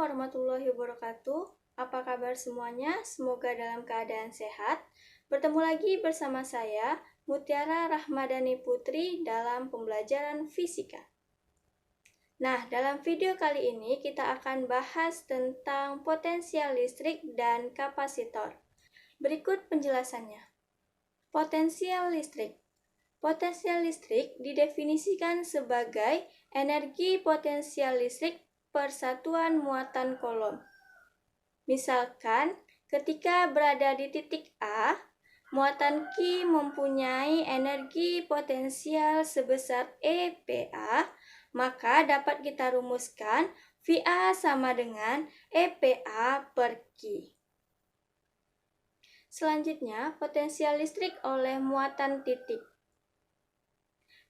warahmatullahi wabarakatuh. Apa kabar semuanya? Semoga dalam keadaan sehat. Bertemu lagi bersama saya, Mutiara Rahmadani Putri dalam pembelajaran fisika. Nah, dalam video kali ini kita akan bahas tentang potensial listrik dan kapasitor. Berikut penjelasannya. Potensial listrik. Potensial listrik didefinisikan sebagai energi potensial listrik per satuan muatan kolom. Misalkan, ketika berada di titik A, muatan Q mempunyai energi potensial sebesar EPA, maka dapat kita rumuskan VA sama dengan EPA per Q. Selanjutnya, potensial listrik oleh muatan titik.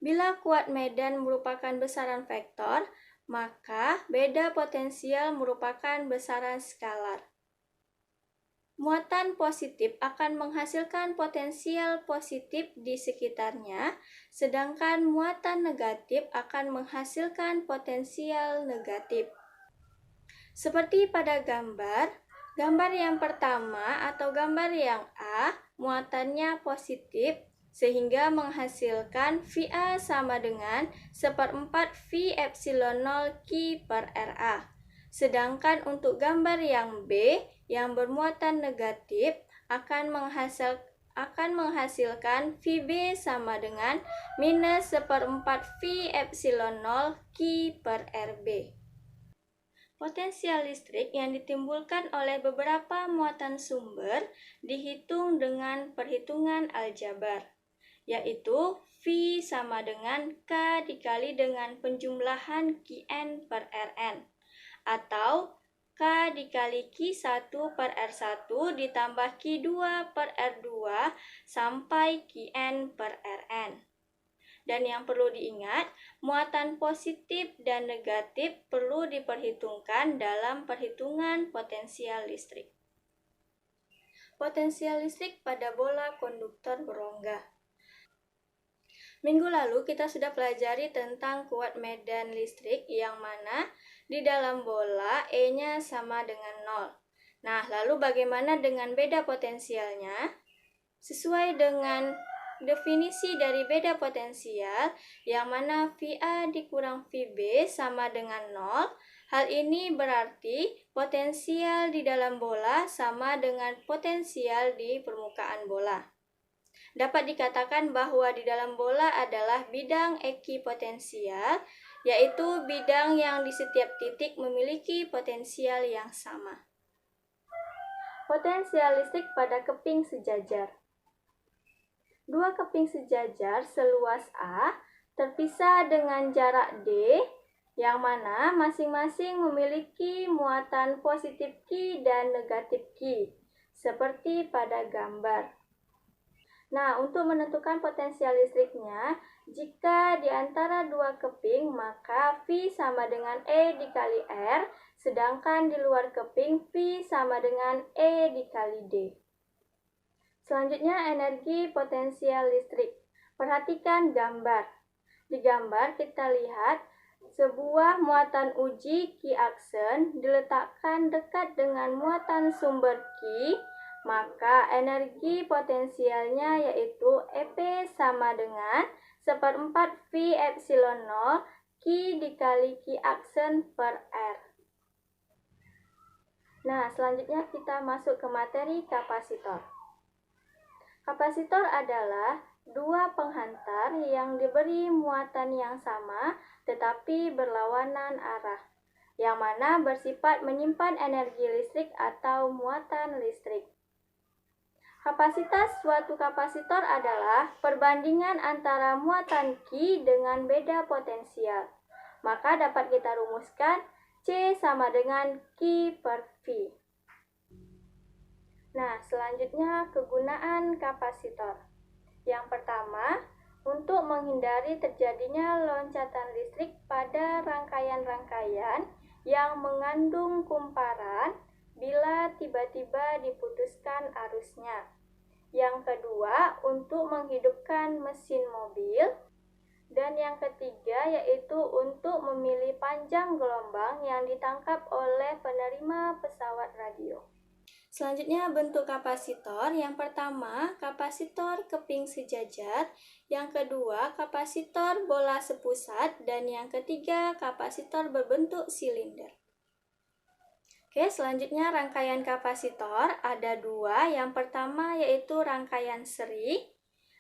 Bila kuat medan merupakan besaran vektor, maka beda potensial merupakan besaran skalar. Muatan positif akan menghasilkan potensial positif di sekitarnya, sedangkan muatan negatif akan menghasilkan potensial negatif. Seperti pada gambar yang pertama atau gambar yang A, muatannya positif, sehingga menghasilkan VA sama dengan 1/4 V epsilon 0 Q per RA. Sedangkan untuk gambar yang B yang bermuatan negatif akan menghasilkan VB sama dengan minus 1/4 V epsilon 0 Q per RB. Potensial listrik yang ditimbulkan oleh beberapa muatan sumber dihitung dengan perhitungan aljabar, yaitu V sama dengan K dikali dengan penjumlahan Qn per Rn, atau K dikali Q1 per R1 ditambah Q2 per R2 sampai Qn per Rn. Dan yang perlu diingat, muatan positif dan negatif perlu diperhitungkan dalam perhitungan potensial listrik. Potensial listrik pada bola konduktor berongga. Minggu lalu kita sudah pelajari tentang kuat medan listrik yang mana di dalam bola E-nya sama dengan 0. Nah, lalu bagaimana dengan beda potensialnya? Sesuai dengan definisi dari beda potensial, yang mana VA dikurang VB sama dengan 0, hal ini berarti potensial di dalam bola sama dengan potensial di permukaan bola. Dapat dikatakan bahwa di dalam bola adalah bidang ekipotensial, yaitu bidang yang di setiap titik memiliki potensial yang sama. Potensial listrik pada keping sejajar. Dua keping sejajar seluas A terpisah dengan jarak D, yang mana masing-masing memiliki muatan positif Q dan negatif Q, seperti pada gambar. Nah, untuk menentukan potensial listriknya, jika di antara dua keping, maka V sama dengan E dikali R, sedangkan di luar keping V sama dengan E dikali D. Selanjutnya, energi potensial listrik. Perhatikan gambar. Di gambar kita lihat sebuah muatan uji Q aksen diletakkan dekat dengan muatan sumber Q, maka energi potensialnya yaitu EP sama dengan 1/4 V epsilon 0 Q dikali Q aksen per R. Nah, selanjutnya kita masuk ke materi kapasitor. Kapasitor adalah dua penghantar yang diberi muatan yang sama tetapi berlawanan arah, yang mana bersifat menyimpan energi listrik atau muatan listrik. Kapasitas suatu kapasitor adalah perbandingan antara muatan Q dengan beda potensial. Maka dapat kita rumuskan C sama dengan Q per V. Nah, selanjutnya kegunaan kapasitor. Yang pertama, untuk menghindari terjadinya loncatan listrik pada rangkaian-rangkaian yang mengandung kumparan bila tiba-tiba diputuskan arusnya. Yang kedua, untuk menghidupkan mesin mobil. Dan yang ketiga yaitu untuk memilih panjang gelombang yang ditangkap oleh penerima pesawat radio. Selanjutnya bentuk kapasitor. Yang pertama, kapasitor keping sejajar. Yang kedua, kapasitor bola sepusat. Dan yang ketiga, kapasitor berbentuk silinder. Oke, selanjutnya rangkaian kapasitor ada dua. Yang pertama yaitu rangkaian seri.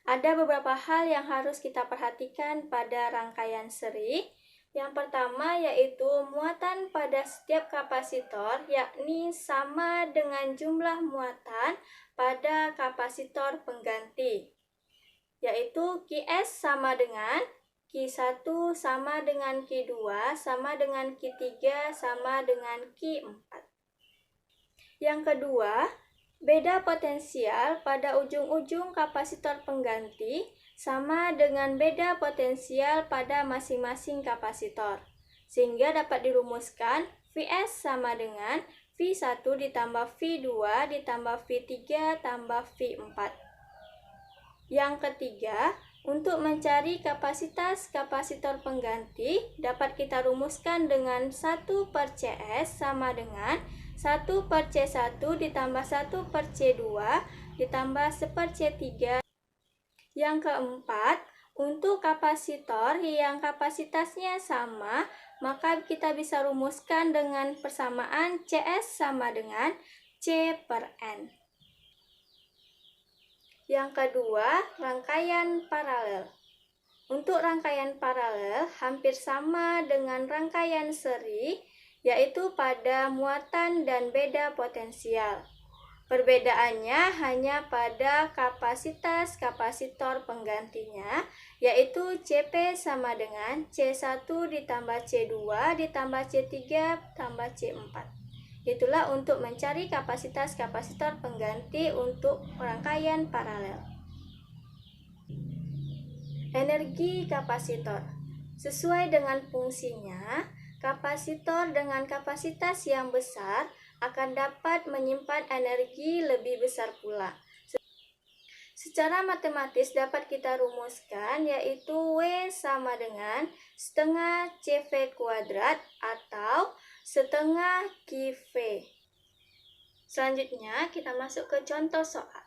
Ada beberapa hal yang harus kita perhatikan pada rangkaian seri. Yang pertama yaitu muatan pada setiap kapasitor, yakni sama dengan jumlah muatan pada kapasitor pengganti, yaitu Qs sama dengan Q1 sama dengan Q2 sama dengan Q3 sama dengan Q4. Yang kedua, beda potensial pada ujung-ujung kapasitor pengganti sama dengan beda potensial pada masing-masing kapasitor. Sehingga dapat dirumuskan Vs sama dengan V1 ditambah V2 ditambah V3 tambah V4. Yang ketiga, untuk mencari kapasitas kapasitor pengganti dapat kita rumuskan dengan 1/Cs sama dengan 1/C1 ditambah 1/C2 ditambah 1/C3. Yang keempat, untuk kapasitor yang kapasitasnya sama, maka kita bisa rumuskan dengan persamaan Cs sama dengan C/N. Yang kedua, rangkaian paralel. Untuk rangkaian paralel hampir sama dengan rangkaian seri, yaitu pada muatan dan beda potensial. Perbedaannya hanya pada kapasitas kapasitor penggantinya, yaitu Cp sama dengan C1 ditambah C2 ditambah C3 tambah C4. Itulah untuk mencari kapasitas kapasitor pengganti untuk rangkaian paralel. Energi kapasitor. Sesuai dengan fungsinya, kapasitor dengan kapasitas yang besar akan dapat menyimpan energi lebih besar pula. Secara matematis dapat kita rumuskan yaitu W sama dengan setengah CV kuadrat atau setengah QV. Selanjutnya kita masuk ke contoh soal.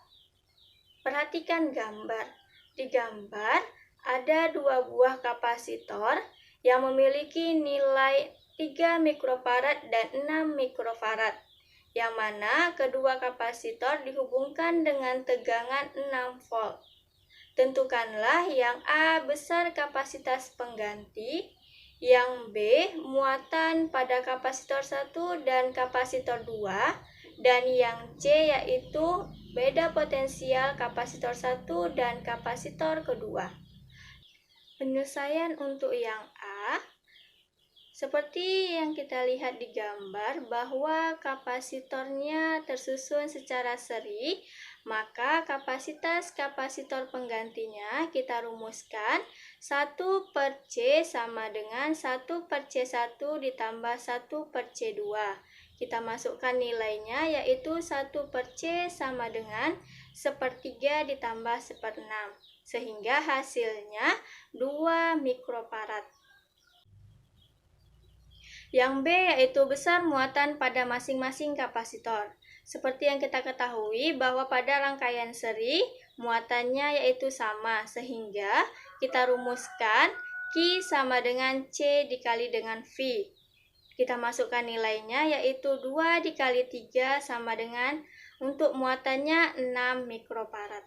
Perhatikan gambar. Di gambar ada dua buah kapasitor yang memiliki nilai 3 mikrofarad dan 6 mikrofarad, yang mana kedua kapasitor dihubungkan dengan tegangan 6 volt. Tentukanlah yang A besar kapasitas pengganti, yang B muatan pada kapasitor 1 dan kapasitor 2, dan yang C yaitu beda potensial kapasitor 1 dan kapasitor kedua. Penyelesaian untuk yang A, seperti yang kita lihat di gambar bahwa kapasitornya tersusun secara seri, maka kapasitas kapasitor penggantinya kita rumuskan 1/C sama dengan 1/C1 ditambah 1/C2. Kita masukkan nilainya yaitu 1/C sama dengan 1/3 ditambah 1/6, sehingga hasilnya 2 mikrofarad. Yang B yaitu besar muatan pada masing-masing kapasitor. Seperti yang kita ketahui bahwa pada rangkaian seri muatannya yaitu sama, sehingga kita rumuskan Q sama dengan C dikali dengan V. Kita masukkan nilainya yaitu 2 dikali 3 sama dengan untuk muatannya 6 mikrofarad.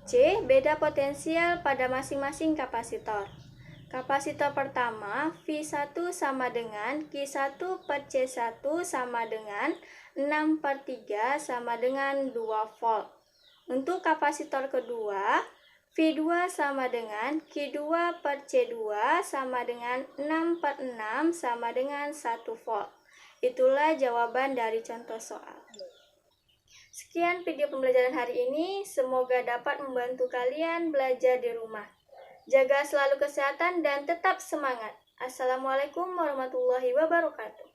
C. Beda potensial pada masing-masing kapasitor. Kapasitor pertama, V1 sama dengan Q1/C1 sama dengan 6/3 sama dengan 2 volt. Untuk kapasitor kedua, V2 sama dengan Q2/C2 sama dengan 6/6 sama dengan 1 volt. Itulah jawaban dari contoh soal. Sekian video pembelajaran hari ini, semoga dapat membantu kalian belajar di rumah. Jaga selalu kesehatan dan tetap semangat. Assalamualaikum warahmatullahi wabarakatuh.